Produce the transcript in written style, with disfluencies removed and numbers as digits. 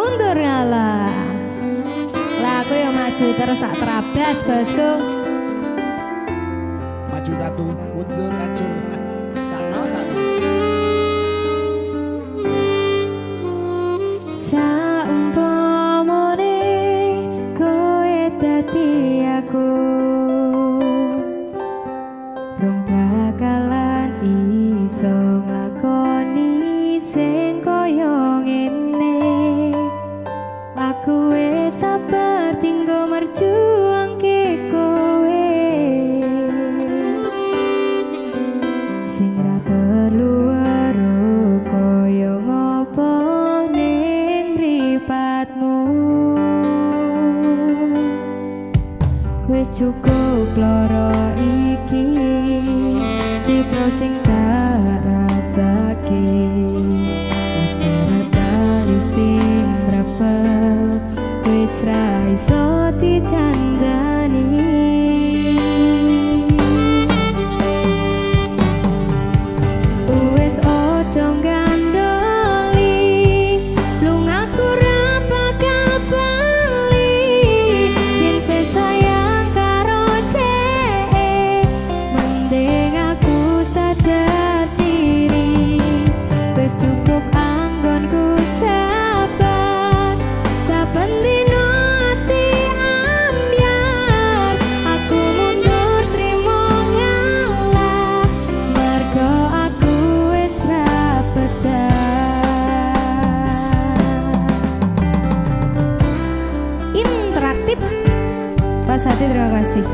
mundur ngalah. Lah aku yang maju terus tak terabas bosku. Maju tatu, mundur acur. Sana sana. Sampomone kowe dadi aku, rong bakalan iso nglakoni sing koyo ngene. Aku wis sabar tinggo merjuangke kowe, sing ra perlu weruh koyo ngopo ning mripatmu. Wis cukup loro iki citra sing tak rasake. Tali sing rapel wis ra iso ditandani. Wis ojo gandoli, lungaku ra bakal bali. Yen se sayang karo dhek, mending aku sadar diri. Wis cukup anggonku sabar, saben dino ati ambyar. Aku mundur trimo ngalah, mergo aku wis ra betah. Interaktif Pak Sati, terima kasih.